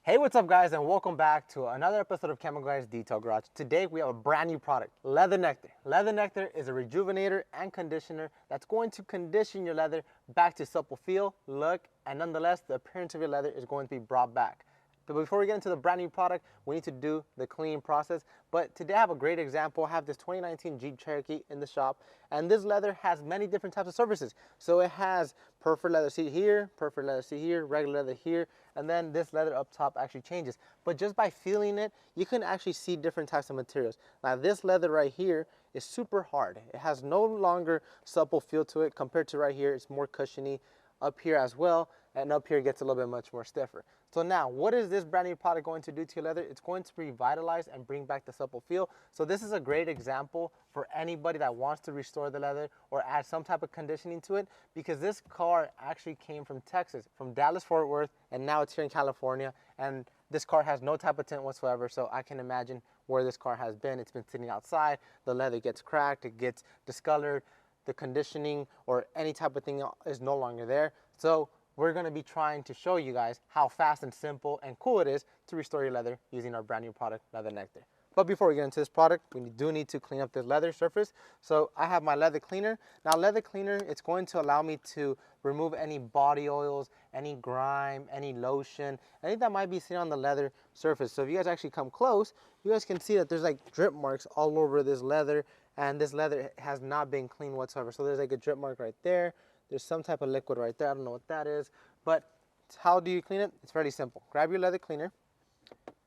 Hey, what's up guys, and welcome back to another episode of Chemical Guys Detail Garage. Today we have a brand new product, Leather Nectar. Leather Nectar is a rejuvenator and conditioner that's going to condition your leather back to supple feel, look, and nonetheless the appearance of your leather is going to be brought back. But before we get into the brand new product, we need to do the cleaning process. But today I have a great example. I have this 2019 Jeep Cherokee in the shop, and this leather has many different types of surfaces. So it has perfect leather seat here, perfect leather seat here, regular leather here, and then this leather up top actually changes. But just by feeling it, you can actually see different types of materials. Now this leather right here is super hard. It has no longer supple feel to it compared to right here. It's more cushiony up here as well, and up here it gets a little bit much more stiffer. So now, what is this brand new product going to do to your leather? It's going to revitalize and bring back the supple feel. So this is a great example for anybody that wants to restore the leather or add some type of conditioning to it, because this car actually came from Texas, from Dallas, Fort Worth, and now it's here in California. And this car has no type of tint whatsoever, so I can imagine where this car has been. It's been sitting outside, the leather gets cracked, it gets discolored, the conditioning or any type of thing is no longer there. So we're going to be trying to show you guys how fast and simple and cool it is to restore your leather using our brand new product, Leather Nectar. But before we get into this product, we do need to clean up this leather surface. So I have my leather cleaner. Now leather cleaner, it's going to allow me to remove any body oils, any grime, any lotion, anything that might be sitting on the leather surface. So if you guys actually come close, you guys can see that there's like drip marks all over this leather, and this leather has not been cleaned whatsoever. So there's like a drip mark right there. There's some type of liquid right there. I don't know what that is, but how do you clean it? It's fairly simple. Grab your leather cleaner,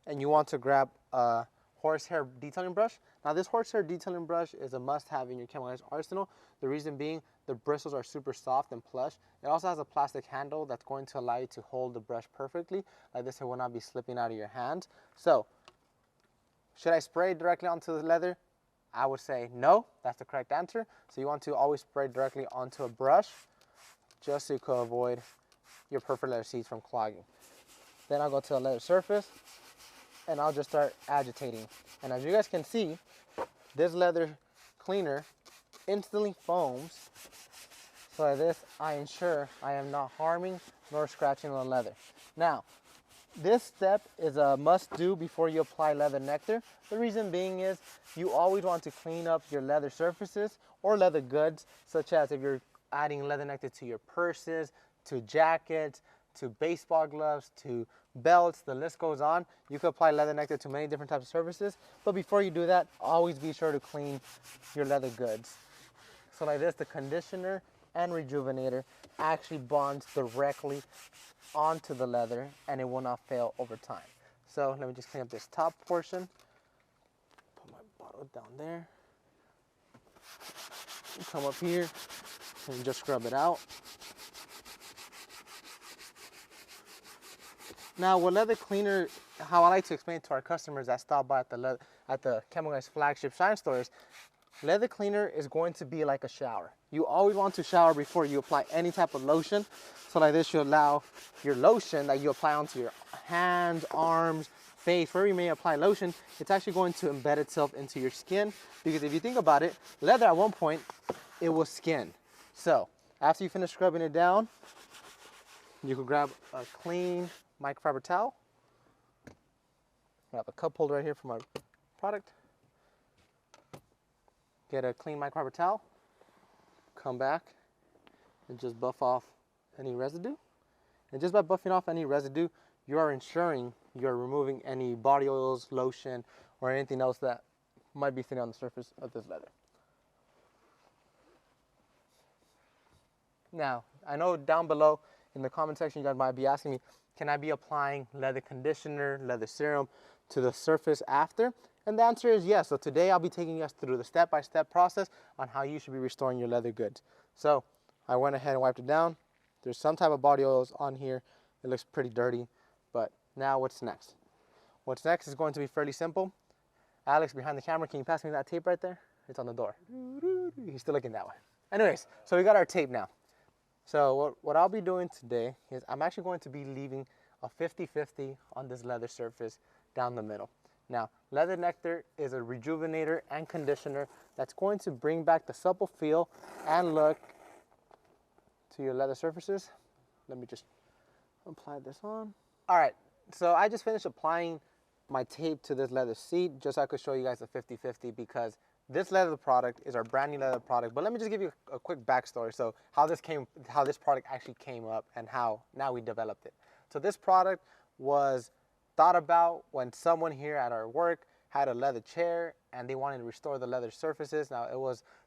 and you want to grab a horsehair detailing brush. Now this horsehair detailing brush is a must-have in your Chemical Guys arsenal. The reason being, the bristles are super soft and plush. It also has a plastic handle that's going to allow you to hold the brush perfectly. Like this, it will not be slipping out of your hand. So, should I spray directly onto the leather? I would say no, that's the correct answer. So you want to always spray directly onto a brush, just so you can avoid your perfect leather seats from clogging. Then I'll go to the leather surface, and I'll just start agitating. And as you guys can see, this leather cleaner instantly foams. So like this, I ensure I am not harming nor scratching the leather. Now, this step is a must-do before you apply Leather Nectar. The reason being is you always want to clean up your leather surfaces or leather goods, such as if you're adding Leather Nectar to your purses, to jackets, to baseball gloves, to belts, the list goes on. You can apply Leather Nectar to many different types of surfaces, but before you do that, always be sure to clean your leather goods. So like this, the conditioner and rejuvenator actually bonds directly onto the leather, and it will not fail over time. So let me just clean up this top portion. Put my bottle down there. Come up here and just scrub it out. Now with leather cleaner, how I like to explain it to our customers that stop by at the Chemical Guys flagship shine stores, leather cleaner is going to be like a shower. You always want to shower before you apply any type of lotion. So like this, you allow your lotion that you apply onto your hands, arms, face, wherever you may apply lotion, it's actually going to embed itself into your skin. Because if you think about it, leather at one point, it was skin. So after you finish scrubbing it down, you can grab a clean microfiber towel. I have a cup holder right here for my product. Get a clean microfiber towel, come back and just buff off any residue. And just by buffing off any residue, you are ensuring you're removing any body oils, lotion, or anything else that might be sitting on the surface of this leather. Now, I know down below in the comment section you guys might be asking me, can I be applying leather conditioner, leather serum to the surface after? And the answer is yes. So today I'll be taking us through the step-by-step process on how you should be restoring your leather goods. So I went ahead and wiped it down. There's some type of body oils on here. It looks pretty dirty, but now what's next? What's next is going to be fairly simple. Alex, behind the camera, can you pass me that tape right there? It's on the door. He's still looking that way. Anyways, so we got our tape now. So what I'll be doing today is I'm actually going to be leaving a 50-50 on this leather surface down the middle. Now, Leather Nectar is a rejuvenator and conditioner that's going to bring back the supple feel and look to your leather surfaces. Let me just apply this on. All right, So I just finished applying my tape to this leather seat just so I could show you guys the 50-50, because this leather product is our brand new leather product. But let me just give you a quick backstory. So how this product actually came up and how now we developed it. So this product was thought about when someone here at our work had a leather chair and they wanted to restore the leather surfaces. Now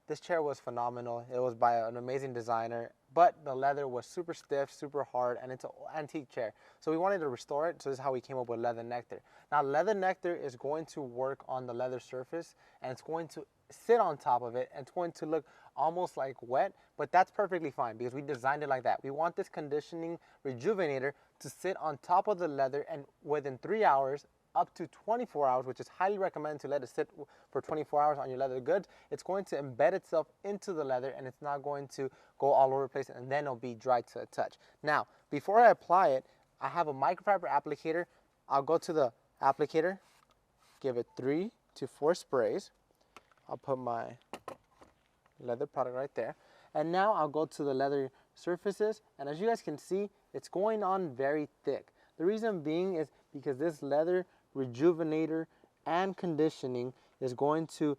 this chair was phenomenal. It was by an amazing designer, but the leather was super stiff, super hard, and it's an antique chair. So we wanted to restore it, so this is how we came up with Leather Nectar. Now Leather Nectar is going to work on the leather surface, and it's going to sit on top of it, and it's going to look almost like wet, but that's perfectly fine because we designed it like that. We want this conditioning rejuvenator to sit on top of the leather, and within 3 hours, up to 24 hours, which is highly recommended to let it sit for 24 hours on your leather goods. It's going to embed itself into the leather, and it's not going to go all over the place, and then it'll be dry to the touch. Now, before I apply it, I have a microfiber applicator. I'll go to the applicator, give it 3 to 4 sprays. I'll put my leather product right there. And now I'll go to the leather surfaces, and as you guys can see, it's going on very thick. The reason being is because this leather rejuvenator and conditioning is going to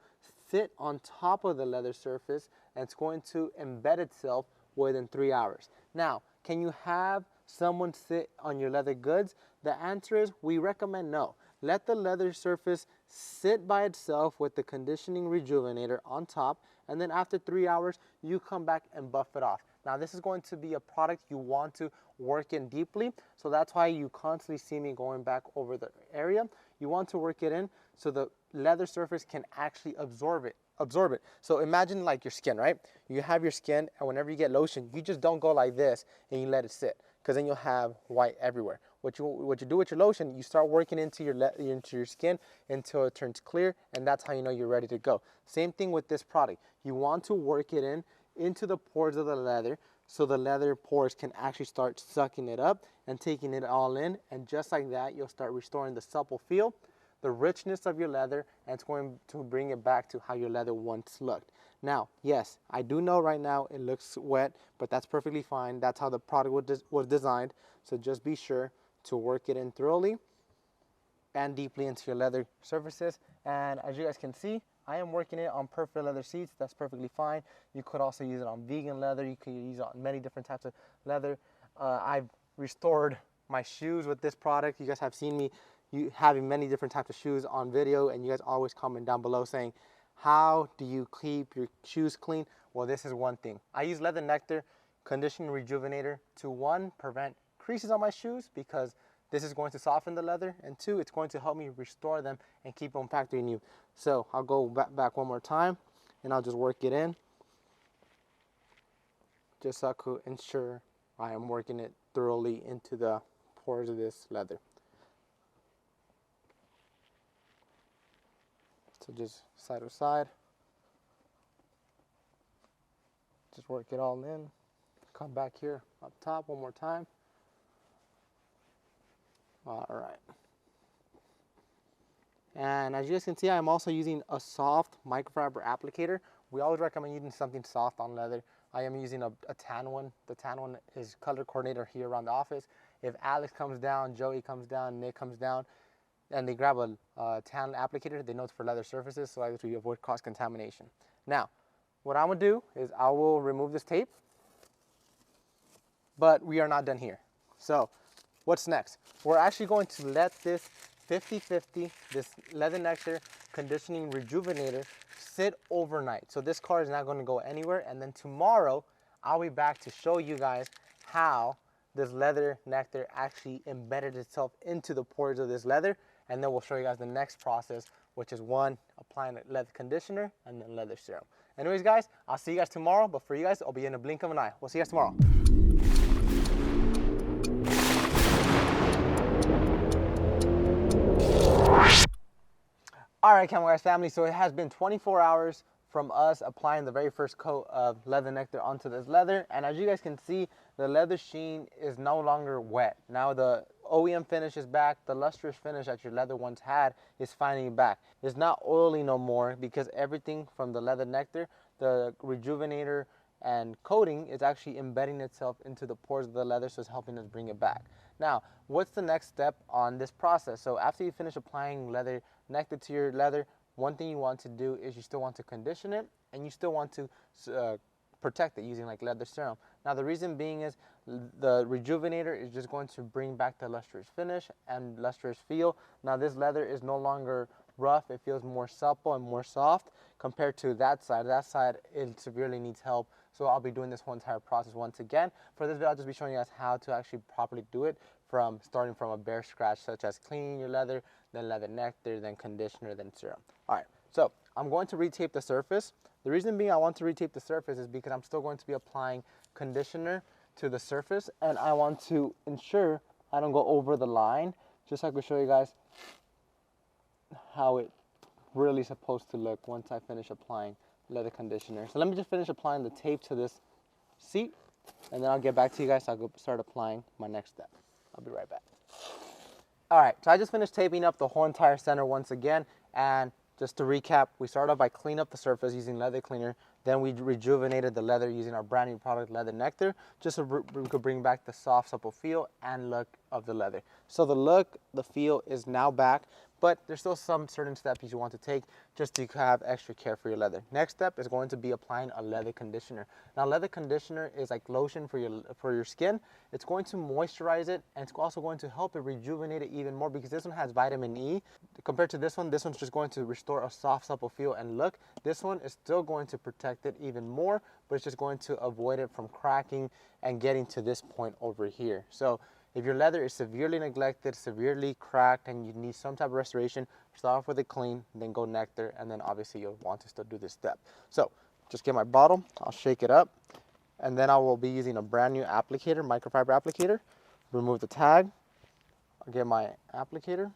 sit on top of the leather surface, and it's going to embed itself within 3 hours. Now, can you have someone sit on your leather goods? The answer is we recommend no. Let the leather surface sit by itself with the conditioning rejuvenator on top, and then after 3 hours, you come back and buff it off. Now, this is going to be a product you want to work in deeply, so that's why you constantly see me going back over the area. You want to work it in so the leather surface can actually absorb it. So imagine like your skin, right? You have your skin, and whenever you get lotion, you just don't go like this and you let it sit, because then you'll have white everywhere. What you do with your lotion, you start working into your skin until it turns clear, and that's how you know you're ready to go. Same thing with this product. You want to work it into the pores of the leather, so the leather pores can actually start sucking it up and taking it all in, and just like that, you'll start restoring the supple feel, the richness of your leather, and it's going to bring it back to how your leather once looked. Now, yes, I do know right now it looks wet, but that's perfectly fine. That's how the product was designed, so just be sure to work it in thoroughly and deeply into your leather surfaces. And as you guys can see, I am working it on perfect leather seats. That's perfectly fine. You could also use it on vegan leather. You could use it on many different types of leather. I've restored my shoes with this product. You guys have seen me having many different types of shoes on video, and you guys always comment down below saying, how do you keep your shoes clean? Well, this is one thing. I use Leather Nectar Conditioning Rejuvenator to, 1, prevent creases on my shoes, because this is going to soften the leather, and 2, it's going to help me restore them and keep them factory new. So I'll go back one more time, and I'll just work it in, just so I could ensure I am working it thoroughly into the pores of this leather. So just side to side, just work it all in. Come back here up top one more time. All right. And as you guys can see, I'm also using a soft microfiber applicator. We always recommend using something soft on leather. I am using a tan one. The tan one is color coordinator here around the office. If Alex comes down, Joey comes down, Nick comes down, and they grab a tan applicator, they know it's for leather surfaces, so I actually avoid cross-contamination. Now, what I'm gonna do is I will remove this tape, but we are not done here. So, what's next? We're actually going to let this 50-50, this Leather Nectar Conditioning Rejuvenator, sit overnight. So this car is not going to go anywhere, and then tomorrow I'll be back to show you guys how this Leather Nectar actually embedded itself into the pores of this leather, and then we'll show you guys the next process, which is 1, applying a leather conditioner, and then leather serum. Anyways guys, I'll see you guys tomorrow, but for you guys, I'll be in a blink of an eye. We'll see you guys tomorrow. All right, Camel Guys family, so it has been 24 hours from us applying the very first coat of Leather Nectar onto this leather, and as you guys can see, the leather sheen is no longer wet. Now the OEM finish is back. The lustrous finish that your leather once had is finally back. It's not oily no more, because everything from the Leather Nectar, the rejuvenator and coating, is actually embedding itself into the pores of the leather, so it's helping us bring it back. Now, what's the next step on this process? So after you finish applying Leather Nectar to your leather, one thing you want to do is you still want to condition it, and you still want to protect it using like leather serum. Now the reason being is the rejuvenator is just going to bring back the lustrous finish and lustrous feel. Now this leather is no longer rough, it feels more supple and more soft compared to that side. That side, it severely needs help. So I'll be doing this whole entire process once again. For this video, I'll just be showing you guys how to actually properly do it, from starting from a bare scratch, such as cleaning your leather, then Leather Nectar, then conditioner, then serum. All right, so I'm going to retape the surface. The reason being I want to retape the surface is because I'm still going to be applying conditioner to the surface, and I want to ensure I don't go over the line, just so I can show you guys how it really supposed to look once I finish applying leather conditioner. So let me just finish applying the tape to this seat, and then I'll get back to you guys. So I'll go start applying my next step. I'll be right back. All right, so I just finished taping up the whole entire center once again, and just to recap, we started off by cleaning up the surface using leather cleaner. Then we rejuvenated the leather using our brand new product, Leather Nectar, just so we could bring back the soft, supple feel and look of the leather. So the look, the feel is now back, but there's still some certain steps you want to take just to have extra care for your leather. Next step is going to be applying a leather conditioner. Now, leather conditioner is like lotion for your skin. It's going to moisturize it, and it's also going to help it rejuvenate it even more, because this one has vitamin E. Compared to this one's just going to restore a soft, supple feel and look. This one is still going to protect it even more, but it's just going to avoid it from cracking and getting to this point over here. So if your leather is severely neglected, severely cracked, and you need some type of restoration, start off with a clean, then go Nectar, and then obviously you'll want to still do this step. So just get my bottle, I'll shake it up, and then I will be using a brand new applicator, microfiber applicator. Remove the tag, I'll get my applicator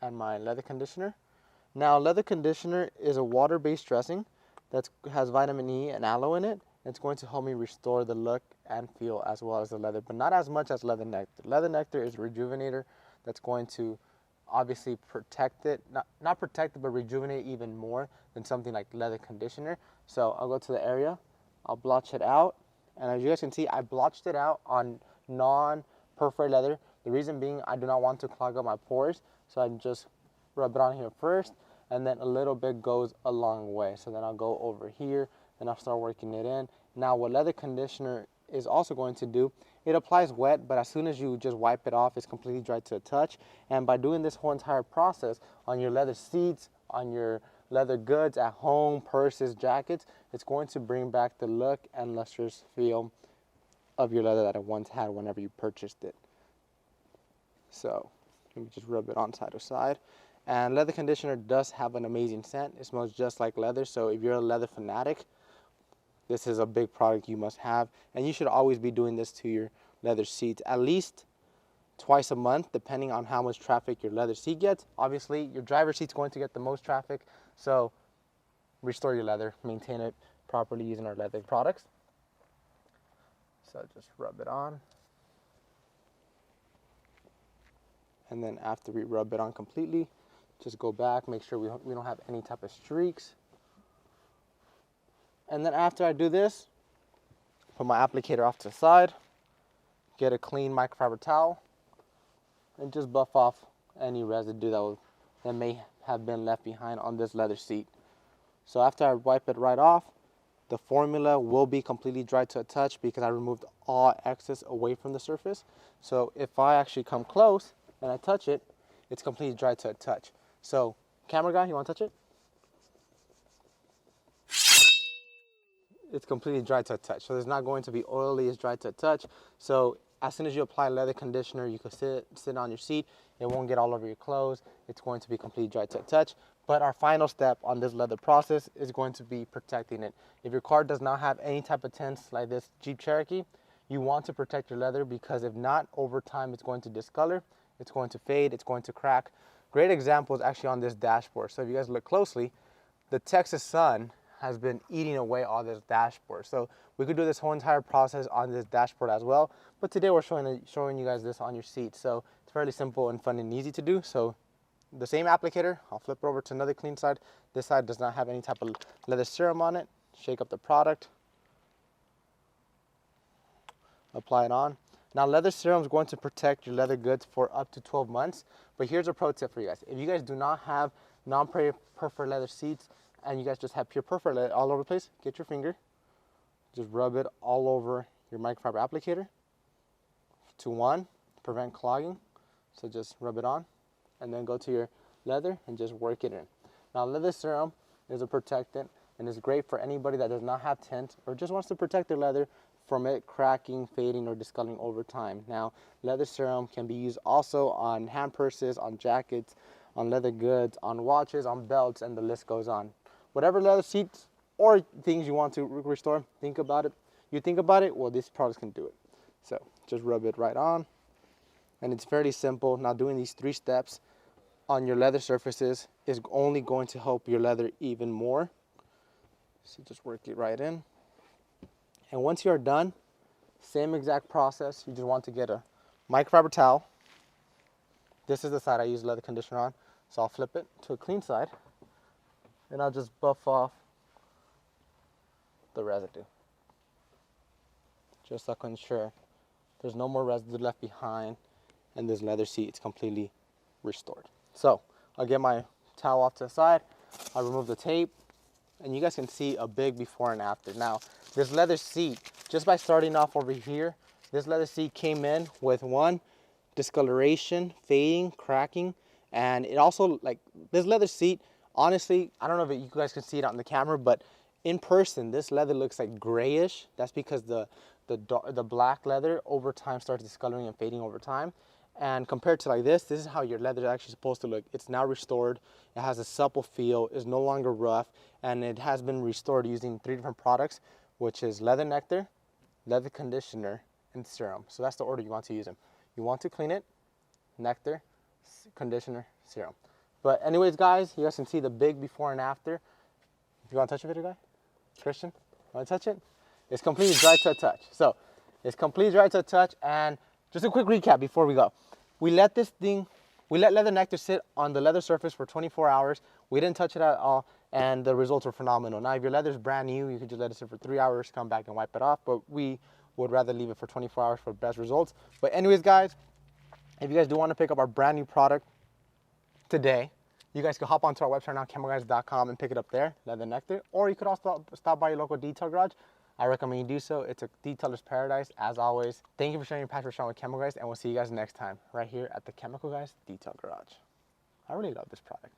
and my leather conditioner. Now, leather conditioner is a water-based dressing that has vitamin E and aloe in it. It's going to help me restore the look and feel as well as the leather, but not as much as Leather Nectar. Leather Nectar is a rejuvenator that's going to obviously protect it, not protect it, but rejuvenate even more than something like leather conditioner. So I'll go to the area, I'll blotch it out, and as you guys can see, I blotched it out on non-perforated leather. The reason being, I do not want to clog up my pores, so I just rub it on here first, and then a little bit goes a long way. So then I'll go over here, and I'll start working it in. Now, what leather conditioner is also going to do, it applies wet, but as soon as you just wipe it off, it's completely dry to the touch. And by doing this whole entire process on your leather seats, on your leather goods at home, purses, jackets, it's going to bring back the look and lustrous feel of your leather that it once had whenever you purchased it. So let me just rub it on side to side. And leather conditioner does have an amazing scent. It smells just like leather, so if you're a leather fanatic, this is a big product you must have. And you should always be doing this to your leather seats at least twice a month, depending on how much traffic your leather seat gets. Obviously, your driver's seat's going to get the most traffic, so restore your leather, maintain it properly using our leather products. So just rub it on. And then after we rub it on completely, just go back, make sure we don't have any type of streaks. And then after I do this, put my applicator off to the side, get a clean microfiber towel, and just buff off any residue that may have been left behind on this leather seat. So after I wipe it right off, the formula will be completely dry to a touch because I removed all excess away from the surface. So if I actually come close and I touch it, it's completely dry to a touch. So camera guy, you want to touch it? It's completely dry to a touch. So there's not going to be oily, it's dry to a touch. So as soon as you apply leather conditioner, you can sit on your seat. It won't get all over your clothes. It's going to be completely dry to a touch. But our final step on this leather process is going to be protecting it. If your car does not have any type of tints like this Jeep Cherokee, you want to protect your leather, because if not, over time it's going to discolor, it's going to fade, it's going to crack. Great example is actually on this dashboard. So if you guys look closely, the Texas sun has been eating away all this dashboard. So we could do this whole entire process on this dashboard as well. But today we're showing you guys this on your seat. So it's fairly simple and fun and easy to do. So the same applicator, I'll flip it over to another clean side. This side does not have any type of leather serum on it. Shake up the product, apply it on. Now, leather serum is going to protect your leather goods for up to 12 months. But here's a pro tip for you guys. If you guys do not have non-perforated leather seats and you guys just have pure perforated leather all over the place, get your finger, just rub it all over your microfiber applicator to one, prevent clogging. So just rub it on and then go to your leather and just work it in. Now, leather serum is a protectant and is great for anybody that does not have tint or just wants to protect their leather from it cracking, fading, or discoloring over time. Now, leather serum can be used also on hand purses, on jackets, on leather goods, on watches, on belts, and the list goes on. Whatever leather seats or things you want to restore, think about it. You think about it, well, this product can do it. So just rub it right on, and it's fairly simple. Now, doing these 3 steps on your leather surfaces is only going to help your leather even more. So just work it right in. And once you're done, same exact process. You just want to get a microfiber towel. This is the side I use leather conditioner on. So I'll flip it to a clean side and I'll just buff off the residue. Just so I can ensure there's no more residue left behind and this leather seat is completely restored. So I'll get my towel off to the side. I'll remove the tape and you guys can see a big before and after. Now, this leather seat, just by starting off over here, this leather seat came in with 1, discoloration, fading, cracking, and it also, like, this leather seat, honestly, I don't know if you guys can see it on the camera, but in person, this leather looks like grayish. That's because the black leather over time starts discoloring and fading over time. And compared to like this is how your leather is actually supposed to look. It's now restored. It has a supple feel, is no longer rough, and it has been restored using 3 different products, which is Leather Nectar, Leather Conditioner, and Serum. So that's the order you want to use them. You want to clean it, Nectar, Conditioner, Serum. But anyways, guys, you guys can see the big before and after. You want to touch the video, guy? Christian, want to touch it? It's completely dry to the touch. So it's completely dry to the touch. And just a quick recap before we go. We let Leather Nectar sit on the leather surface for 24 hours. We didn't touch it at all, and the results were phenomenal. Now, if your leather is brand new, you could just let it sit for 3 hours, come back and wipe it off, but we would rather leave it for 24 hours for best results. But anyways, guys, if you guys do want to pick up our brand new product today, you guys can hop onto our website now, camoguys.com, and pick it up there, Leather Nectar, or you could also stop by your local detail garage. I recommend you do so. It's a detailer's paradise, as always. Thank you for sharing your passion for shopping with Chemical Guys, and we'll see you guys next time right here at the Chemical Guys Detail Garage. I really love this product.